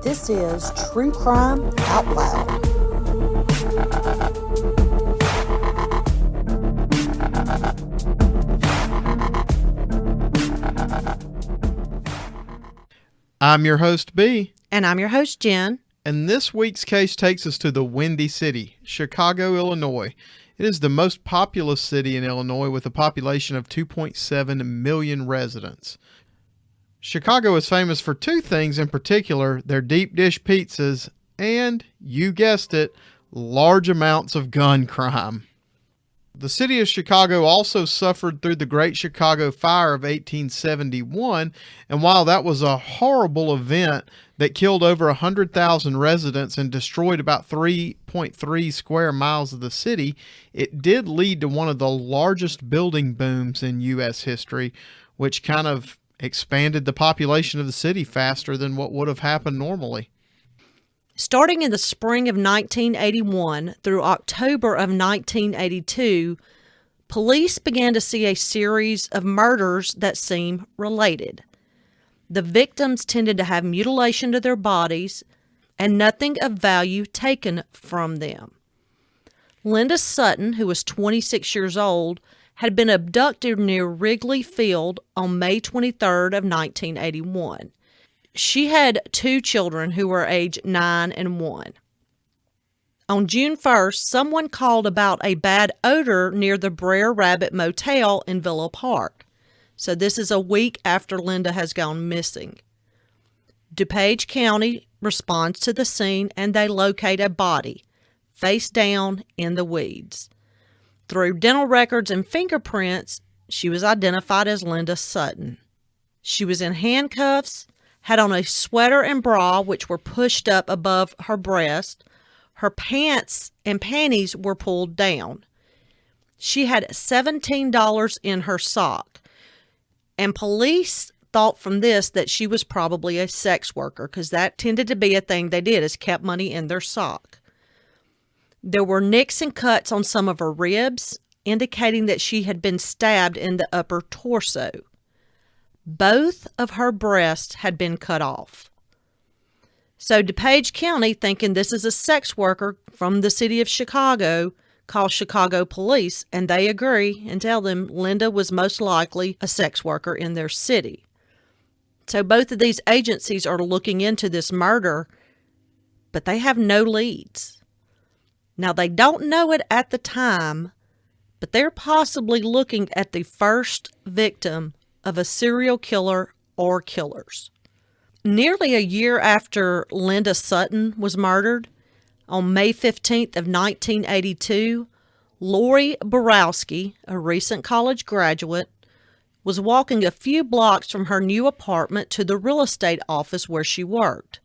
This is True Crime Out Loud. I'm your host, B. And I'm your host, Jen. And this week's case takes us to the Windy City, Chicago, Illinois. It is the most populous city in Illinois with a population of 2.7 million residents. Chicago is famous for two things in particular: their deep dish pizzas and, you guessed it, large amounts of gun crime. The city of Chicago also suffered through the Great Chicago Fire of 1871, and while that was a horrible event that killed over 100,000 residents and destroyed about 3.3 square miles of the city, it did lead to one of the largest building booms in U.S. history, which kind of expanded the population of the city faster than what would have happened normally. Starting in the spring of 1981 through October of 1982, police began to see a series of murders that seem related. The victims tended to have mutilation to their bodies and nothing of value taken from them. Linda Sutton, who was 26 years old, had been abducted near Wrigley Field on May 23rd of 1981. She had two children who were aged 9 and 1. On June 1st, someone called about a bad odor near the Brer Rabbit Motel in Villa Park. So this is a week after Linda has gone missing. DuPage County responds to the scene and they locate a body, face down in the weeds. Through dental records and fingerprints, she was identified as Linda Sutton. She was in handcuffs, had on a sweater and bra which were pushed up above her breast. Her pants and panties were pulled down. She had $17 in her sock. And police thought from this that she was probably a sex worker, because that tended to be a thing they did, is kept money in their sock. There were nicks and cuts on some of her ribs, indicating that she had been stabbed in the upper torso. Both of her breasts had been cut off. So DuPage County, thinking this is a sex worker from the city of Chicago, calls Chicago police, and they agree and tell them Linda was most likely a sex worker in their city. So both of these agencies are looking into this murder, but they have no leads. Now, they don't know it at the time, but they're possibly looking at the first victim of a serial killer or killers. Nearly a year after Linda Sutton was murdered, on May 15th of 1982, Lori Borowski, a recent college graduate, was walking a few blocks from her new apartment to the real estate office where she worked.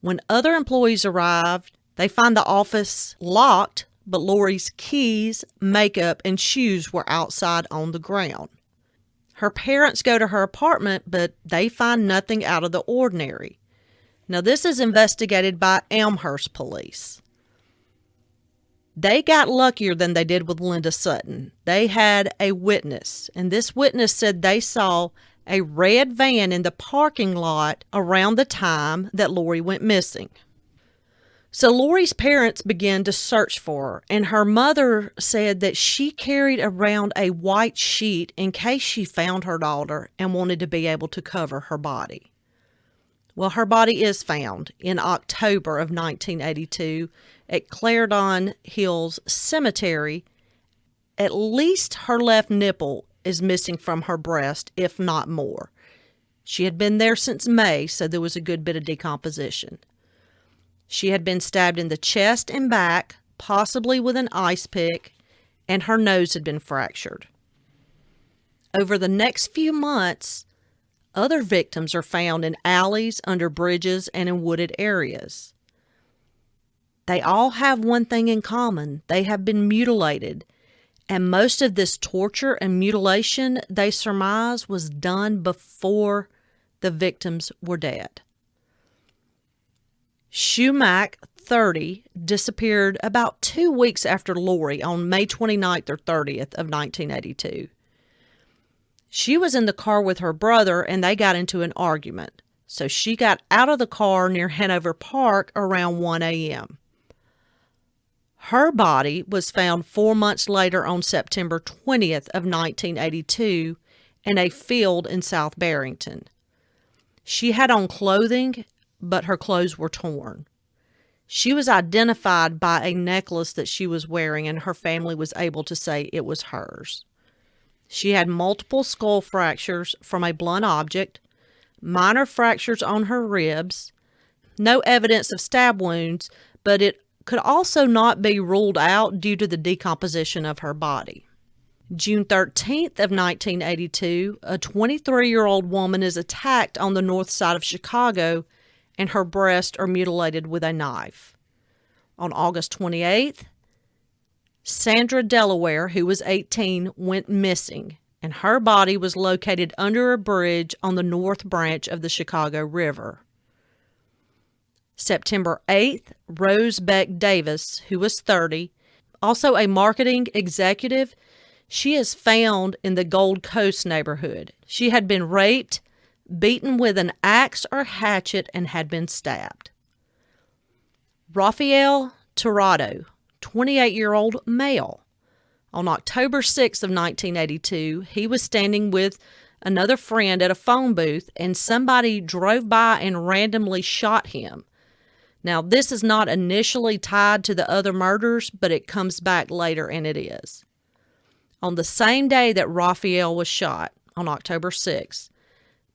When other employees arrived, they find the office locked, but Lori's keys, makeup, and shoes were outside on the ground. Her parents go to her apartment, but they find nothing out of the ordinary. Now, this is investigated by Elmhurst police. They got luckier than they did with Linda Sutton. They had a witness, and this witness said they saw a red van in the parking lot around the time that Lori went missing. So Lori's parents began to search for her, and her mother said that she carried around a white sheet in case she found her daughter and wanted to be able to cover her body. Well, her body is found in October of 1982 at Clarendon Hills Cemetery. At least her left nipple is missing from her breast, if not more. She had been there since May, so there was a good bit of decomposition. She had been stabbed in the chest and back, possibly with an ice pick, and her nose had been fractured. Over the next few months, other victims are found in alleys, under bridges, and in wooded areas. They all have one thing in common. They have been mutilated, and most of this torture and mutilation, they surmise, was done before the victims were dead. Shumack, 30, disappeared about 2 weeks after Lori on May 29th or 30th of 1982. She was in the car with her brother and they got into an argument. so she got out of the car near Hanover Park around 1 a.m. Her body was found 4 months later on September 20th of 1982 in a field in South Barrington. She had on clothing, but her clothes were torn. She was identified by a necklace that she was wearing, and her family was able to say it was hers. She had multiple skull fractures from a blunt object, minor fractures on her ribs, no evidence of stab wounds, but it could also not be ruled out due to the decomposition of her body. June 13th of 1982, a 23-year-old woman is attacked on the north side of Chicago, and her breasts are mutilated with a knife. On August 28th, Sandra Delaware, who was 18, went missing, and her body was located under a bridge on the north branch of the Chicago River. September 8th, Rose Beck Davis, who was 30, also a marketing executive, she is found in the Gold Coast neighborhood. She had been raped, beaten with an axe or hatchet, and had been stabbed. Raphael Tirado, 28-year-old male. On October 6th of 1982, he was standing with another friend at a phone booth, and somebody drove by and randomly shot him. Now, this is not initially tied to the other murders, but it comes back later, and it is. On the same day that Raphael was shot, on October 6th,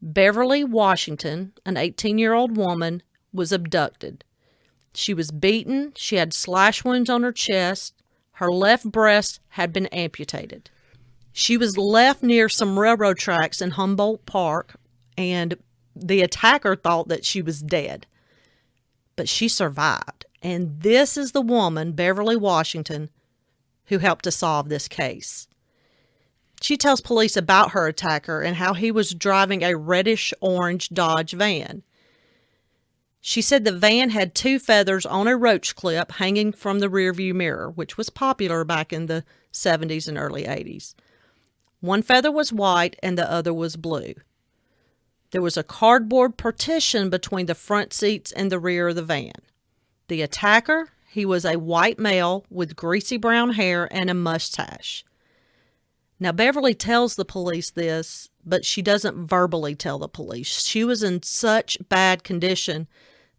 Beverly Washington, an 18-year-old woman, was abducted. She was beaten, she had slash wounds on her chest, her left breast had been amputated. She was left near some railroad tracks in Humboldt Park, and the attacker thought that she was dead. But she survived, and this is the woman, Beverly Washington, who helped to solve this case. She tells police about her attacker and how he was driving a reddish-orange Dodge van. She said the van had 2 feathers on a roach clip hanging from the rearview mirror, which was popular back in the 70s and early 80s. One feather was white and the other was blue. There was a cardboard partition between the front seats and the rear of the van. The attacker, he was a white male with greasy brown hair and a mustache. Now, Beverly tells the police this, but she doesn't verbally tell the police. She was in such bad condition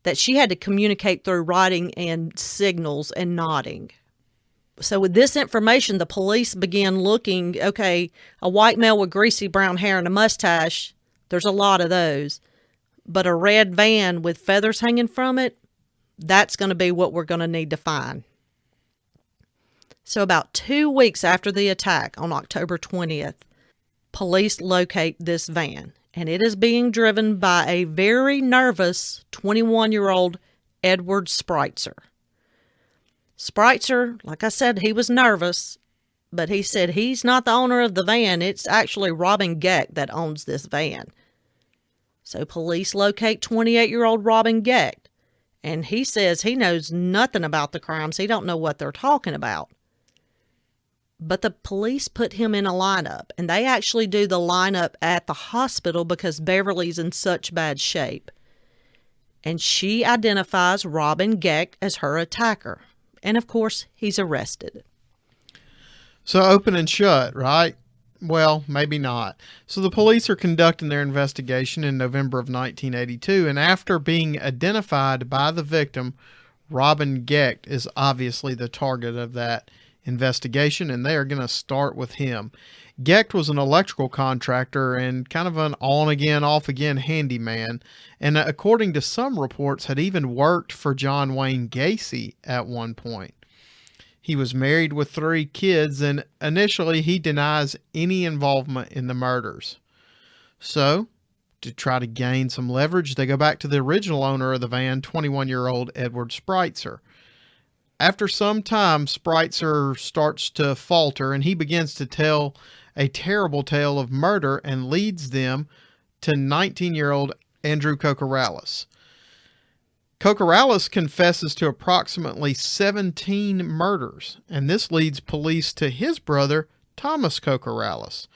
that she had to communicate through writing and signals and nodding. So with this information, the police began looking, okay, a white male with greasy brown hair and a mustache, there's a lot of those. But a red van with feathers hanging from it, that's going to be what we're going to need to find. So about 2 weeks after the attack on October 20th, police locate this van, and it is being driven by a very nervous 21-year-old Edward Spreitzer. Spreitzer, like I said, he was nervous, but he said he's not the owner of the van. It's actually Robin Geck that owns this van. So police locate 28-year-old Robin Geck, and he says he knows nothing about the crimes. He don't know what they're talking about. But the police put him in a lineup, and they actually do the lineup at the hospital because Beverly's in such bad shape. And she identifies Robin Geck as her attacker. And of course, he's arrested. So open and shut, right? Well, maybe not. So the police are conducting their investigation in November of 1982, and after being identified by the victim, Robin Geck is obviously the target of that investigation, and they are going to start with him. Gecht was an electrical contractor and kind of an on-again, off-again handyman, and according to some reports, had even worked for John Wayne Gacy at one point. He was married with 3 kids, and initially he denies any involvement in the murders. So, to try to gain some leverage, they go back to the original owner of the van, 21-year-old Edward Spreitzer. After some time, Spreitzer starts to falter, and he begins to tell a terrible tale of murder and leads them to 19-year-old Andrew Kokorales. Kokorales confesses to approximately 17 murders, and this leads police to his brother, Thomas Kokorales.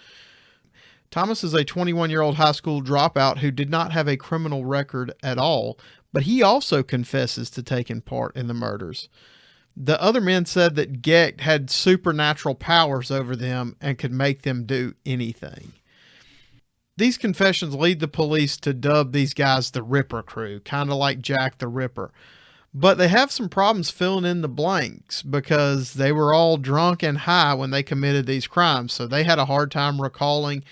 Thomas is a 21-year-old high school dropout who did not have a criminal record at all, but he also confesses to taking part in the murders. The other men said that Gecht had supernatural powers over them and could make them do anything. These confessions lead the police to dub these guys the Ripper Crew, kind of like Jack the Ripper. But they have some problems filling in the blanks because they were all drunk and high when they committed these crimes. So they had a hard time recalling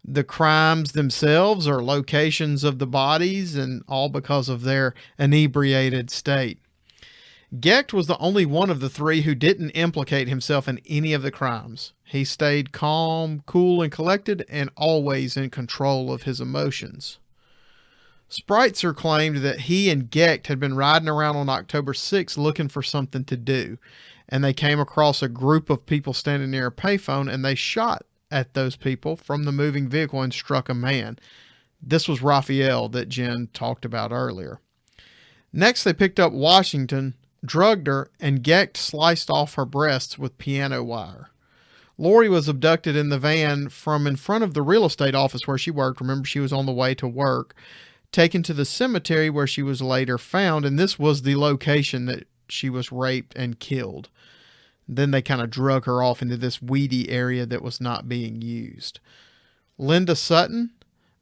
the crimes themselves or locations of the bodies, and all because of their inebriated state. Gecht was the only one of the three who didn't implicate himself in any of the crimes. He stayed calm, cool, and collected, and always in control of his emotions. Spreitzer claimed that he and Gecht had been riding around on October 6 looking for something to do, and they came across a group of people standing near a payphone, and they shot at those people from the moving vehicle and struck a man. This was Raphael that Jen talked about earlier. Next, they picked up Washington, drugged her, and Gecht sliced off her breasts with piano wire. Lori was abducted in the van from in front of the real estate office where she worked. Remember, she was on the way to work, taken to the cemetery where she was later found, and this was the location that she was raped and killed. Then they kind of drug her off into this weedy area that was not being used. Linda Sutton,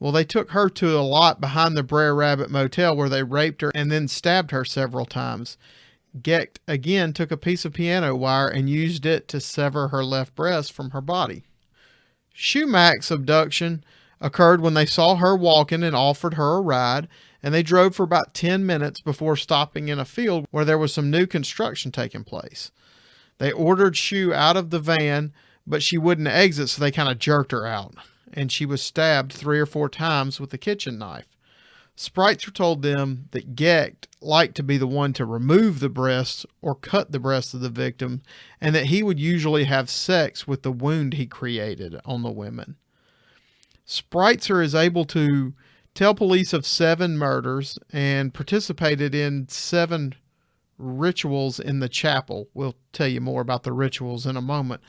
well, they took her to a lot behind the Brer Rabbit Motel where they raped her and then stabbed her several times. Gecht again took a piece of piano wire and used it to sever her left breast from her body. Schumach's abduction occurred when they saw her walking and offered her a ride, and they drove for about 10 minutes before stopping in a field where there was some new construction taking place. They ordered Shu out of the van, but she wouldn't exit, so they kind of jerked her out, and she was stabbed 3 or 4 times with a kitchen knife. Spreitzer told them that Gecht liked to be the one to remove the breasts or cut the breasts of the victim, and that he would usually have sex with the wound he created on the women. Spreitzer is able to tell police of 7 murders and participated in 7 rituals in the chapel. We'll tell you more about the rituals in a moment.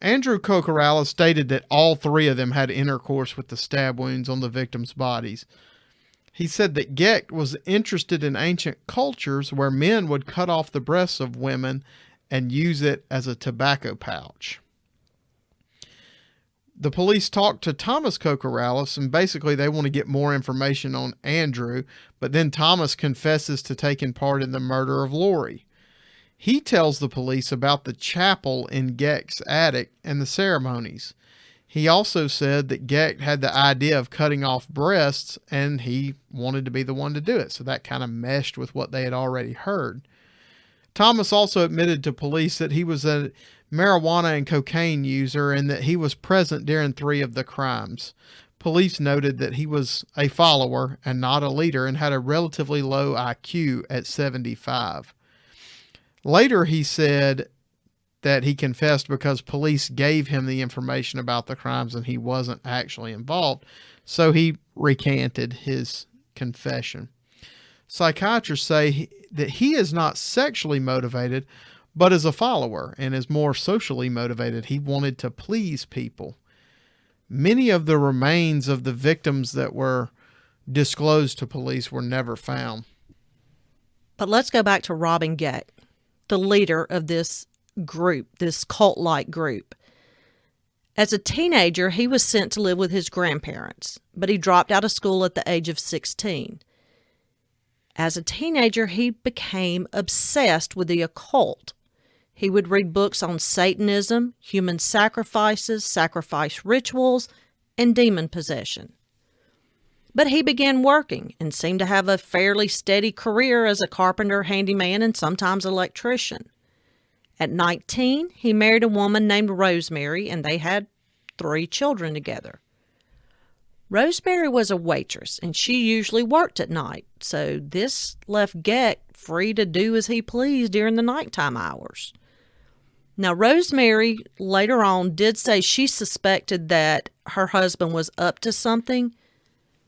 Andrew Cocorales stated that all 3 of them had intercourse with the stab wounds on the victims' bodies. He said that Gecht was interested in ancient cultures where men would cut off the breasts of women and use it as a tobacco pouch. The police talked to Thomas Cocorales, and basically they want to get more information on Andrew, but then Thomas confesses to taking part in the murder of Lori. He tells the police about the chapel in Gecht's attic and the ceremonies. He also said that Gecht had the idea of cutting off breasts, and he wanted to be the one to do it, so that kind of meshed with what they had already heard. Thomas also admitted to police that he was a marijuana and cocaine user and that he was present during 3 of the crimes. Police noted that he was a follower and not a leader and had a relatively low IQ at 75. Later, he said that he confessed because police gave him the information about the crimes and he wasn't actually involved, so he recanted his confession. Psychiatrists say that he is not sexually motivated, but is a follower and is more socially motivated. He wanted to please people. Many of the remains of the victims that were disclosed to police were never found. But let's go back to Robin Gecht, the leader of this group, this cult-like group. As a teenager, he was sent to live with his grandparents, but he dropped out of school at the age of 16. As a teenager, he became obsessed with the occult. He would read books on Satanism, human sacrifices, sacrifice rituals, and demon possession. But he began working and seemed to have a fairly steady career as a carpenter, handyman, and sometimes electrician. At 19, he married a woman named Rosemary, and they had 3 children together. Rosemary was a waitress, and she usually worked at night, so this left Gecht free to do as he pleased during the nighttime hours. Now, Rosemary later on did say she suspected that her husband was up to something,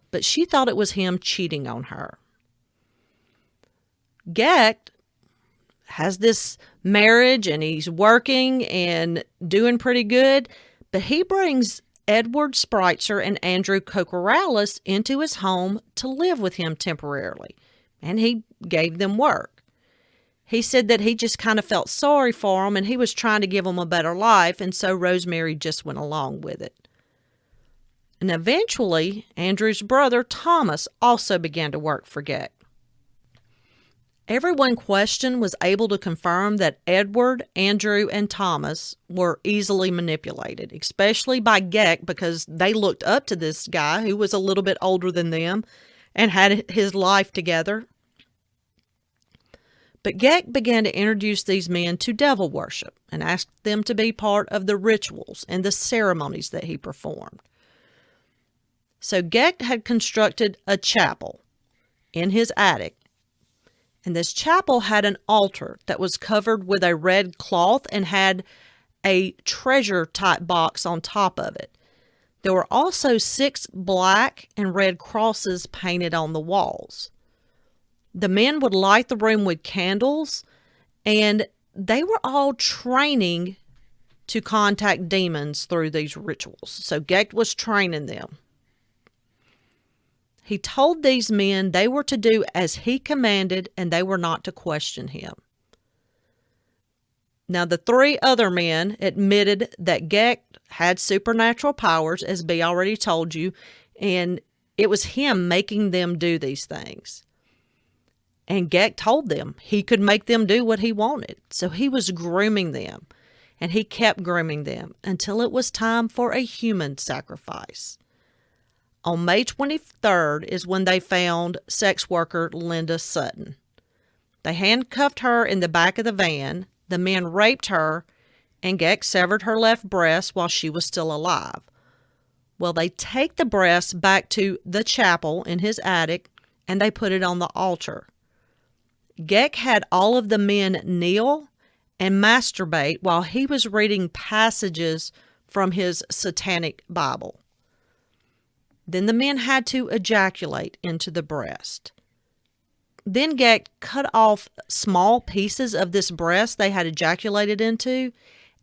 but she thought it was him cheating on her. Gecht has this marriage and he's working and doing pretty good, but he brings Edward Spreitzer and Andrew Kokoralis into his home to live with him temporarily, and he gave them work. He said that he just kind of felt sorry for them, and he was trying to give them a better life, and so Rosemary just went along with it. And eventually, Andrew's brother, Thomas, also began to work for Geck. Everyone questioned was able to confirm that Edward, Andrew, and Thomas were easily manipulated, especially by Geck, because they looked up to this guy who was a little bit older than them and had his life together. But Geck began to introduce these men to devil worship and asked them to be part of the rituals and the ceremonies that he performed. So Geck had constructed a chapel in his attic, and this chapel had an altar that was covered with a red cloth and had a treasure-type box on top of it. There were also 6 black and red crosses painted on the walls. The men would light the room with candles, and they were all training to contact demons through these rituals. So Geck was training them. He told these men they were to do as he commanded, and they were not to question him. Now, the 3 other men admitted that Geck had supernatural powers, as B already told you, and it was him making them do these things. And Geck told them he could make them do what he wanted. So he was grooming them, and he kept grooming them until it was time for a human sacrifice. On May 23rd is when they found sex worker Linda Sutton. They handcuffed her in the back of the van. The men raped her, and Geck severed her left breast while she was still alive. Well, they take the breast back to the chapel in his attic, and they put it on the altar. Geck had all of the men kneel and masturbate while he was reading passages from his satanic Bible. Then the men had to ejaculate into the breast. Then Geck cut off small pieces of this breast they had ejaculated into,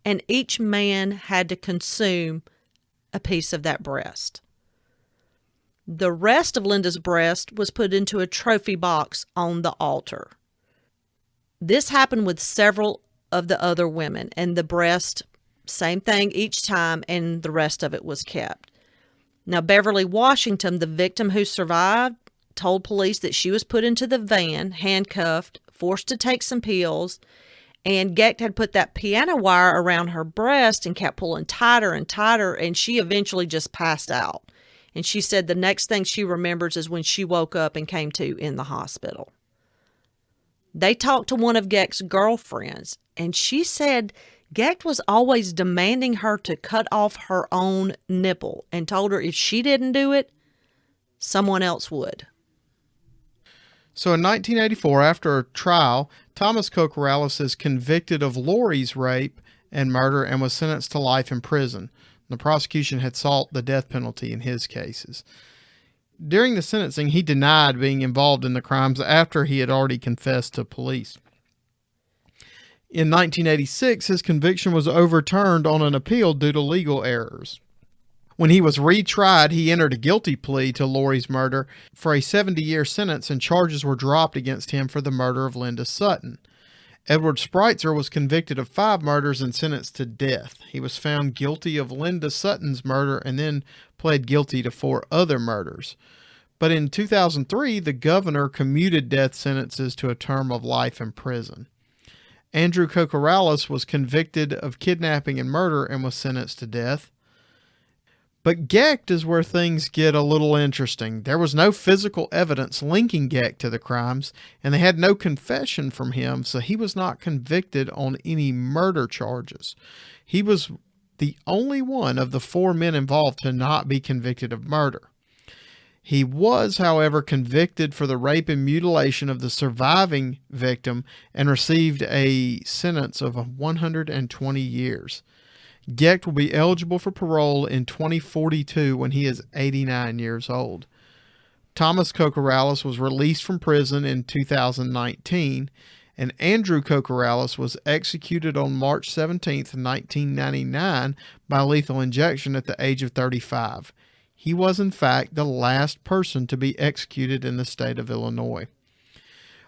and each man had to consume a piece of that breast. The rest of Linda's breast was put into a trophy box on the altar. This happened with several of the other women, and the breast, same thing each time, and the rest of it was kept. Now, Beverly Washington, the victim who survived, told police that she was put into the van, handcuffed, forced to take some pills, and Geck had put that piano wire around her breast and kept pulling tighter and tighter, and she eventually just passed out. And she said the next thing she remembers is when she woke up and came to in the hospital. They talked to one of Geck's girlfriends, and she said Geck was always demanding her to cut off her own nipple and told her if she didn't do it, someone else would. So in 1984, after a trial, Thomas Kokoralis is convicted of Lori's rape and murder and was sentenced to life in prison. The prosecution had sought the death penalty in his cases. During the sentencing, he denied being involved in the crimes after he had already confessed to police. In 1986, his conviction was overturned on an appeal due to legal errors. When he was retried, he entered a guilty plea to Lori's murder for a 70-year sentence, and charges were dropped against him for the murder of Linda Sutton. Edward Spreitzer was convicted of 5 murders and sentenced to death. He was found guilty of Linda Sutton's murder and then pled guilty to 4 other murders. But in 2003, the governor commuted death sentences to a term of life in prison. Andrew Kokoralis was convicted of kidnapping and murder and was sentenced to death. But Geck is where things get a little interesting. There was no physical evidence linking Geck to the crimes, and they had no confession from him, so he was not convicted on any murder charges. He was the only one of the 4 men involved to not be convicted of murder. He was, however, convicted for the rape and mutilation of the surviving victim and received a sentence of 120 years. Geck will be eligible for parole in 2042 when he is 89 years old. Thomas Kokoralis was released from prison in 2019, And Andrew Cocorales was executed on March 17th, 1999 by lethal injection at the age of 35. He was, in fact, the last person to be executed in the state of Illinois.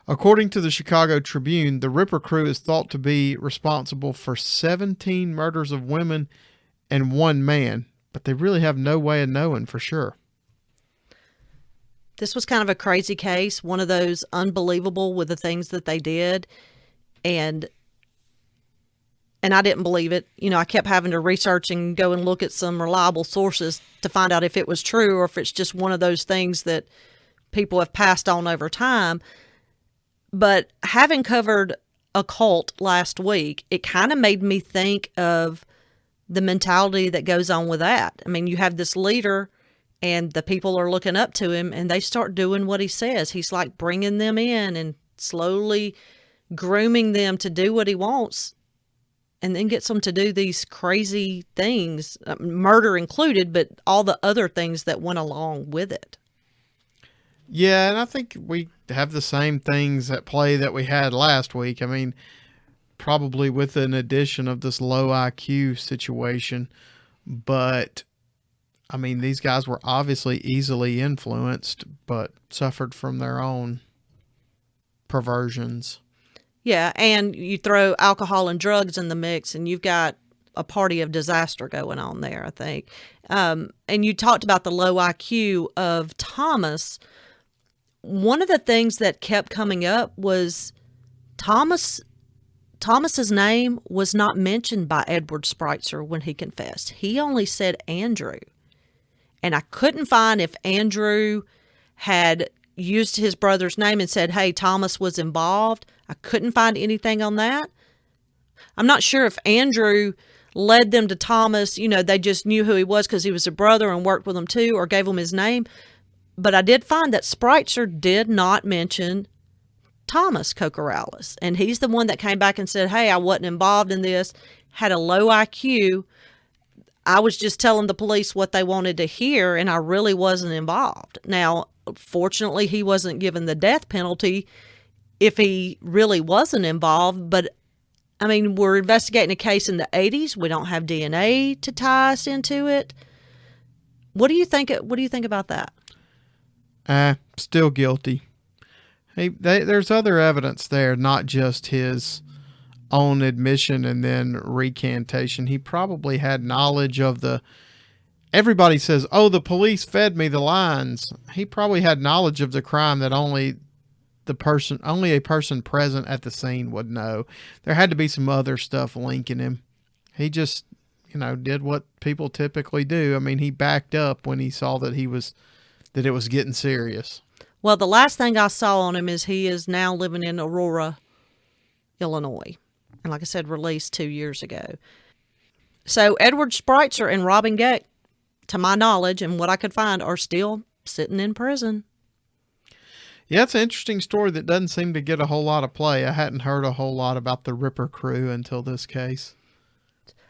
According to the Chicago Tribune, the Ripper crew is thought to be responsible for 17 murders of women and one man, but they really have no way of knowing for sure. This was kind of a crazy case, one of those unbelievable with the things that they did. And I didn't believe it. You know, I kept having to research and go and look at some reliable sources to find out if it was true or if it's just one of those things that people have passed on over time. But having covered a cult last week, it kind of made me think of the mentality that goes on with that. I mean, you have this leader and the people are looking up to him and they start doing what he says. He's like bringing them in and slowly grooming them to do what he wants, and then gets them to do these crazy things, murder included, but all the other things that went along with it. Yeah, and I think we have the same things at play that we had last week. I mean, probably with an addition of this low IQ situation, but I mean, these guys were obviously easily influenced, but suffered from their own perversions. Yeah, and you throw alcohol and drugs in the mix, and you've got a party of disaster going on there, I think. And you talked about the low IQ of Thomas. One of the things that kept coming up was Thomas's name was not mentioned by Edward Spreitzer when he confessed. He only said Andrew. And I couldn't find if Andrew had used his brother's name and said, hey, Thomas was involved. I couldn't find anything on that. I'm not sure if Andrew led them to Thomas. You know, they just knew who he was because he was a brother and worked with him too, or gave him his name. But I did find that Spreitzer did not mention Thomas Cocorales. And he's the one that came back and said, hey, I wasn't involved in this, had a low IQ. I was just telling the police what they wanted to hear, and I really wasn't involved. Now, fortunately, he wasn't given the death penalty if he really wasn't involved. But, I mean, we're investigating a case in the 80s. We don't have DNA to tie us into it. What do you think about that? Still guilty. Hey, there's other evidence there, not just his own admission and then recantation. He probably had knowledge of everybody says, oh, the police fed me the lines. He probably had knowledge of the crime that only a person present at the scene would know. There had to be some other stuff linking him. He just, did what people typically do. I mean, he backed up when he saw that it was getting serious. Well, the last thing I saw on him is he is now living in Aurora, Illinois. And like I said, released 2 years ago. So Edward Spreitzer and Robin Geck, to my knowledge and what I could find, are still sitting in prison. Yeah, it's an interesting story that doesn't seem to get a whole lot of play. I hadn't heard a whole lot about the Ripper crew until this case.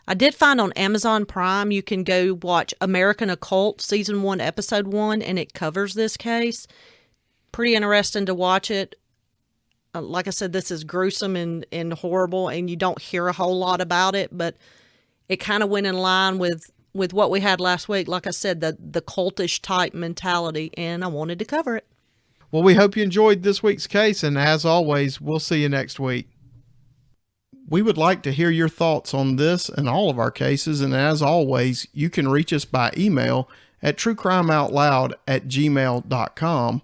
I did find on Amazon Prime, you can go watch American Occult Season 1, Episode 1, and it covers this case. Pretty interesting to watch it. Like I said, this is gruesome and horrible, and you don't hear a whole lot about it, but it kind of went in line with what we had last week. Like I said, the cultish type mentality, and I wanted to cover it. Well, we hope you enjoyed this week's case, and as always, we'll see you next week. We would like to hear your thoughts on this and all of our cases, and as always, you can reach us by email at truecrimeoutloud@gmail.com,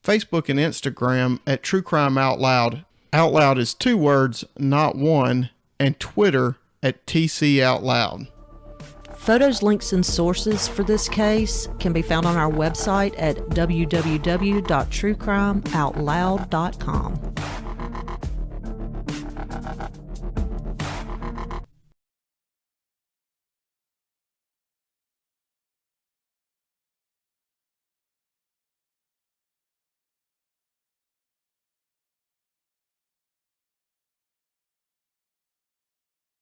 Facebook and Instagram at True Crime Out Loud. Out Loud is 2 words, not one, and Twitter at TC Out Loud. Photos, links, and sources for this case can be found on our website at www.truecrimeoutloud.com.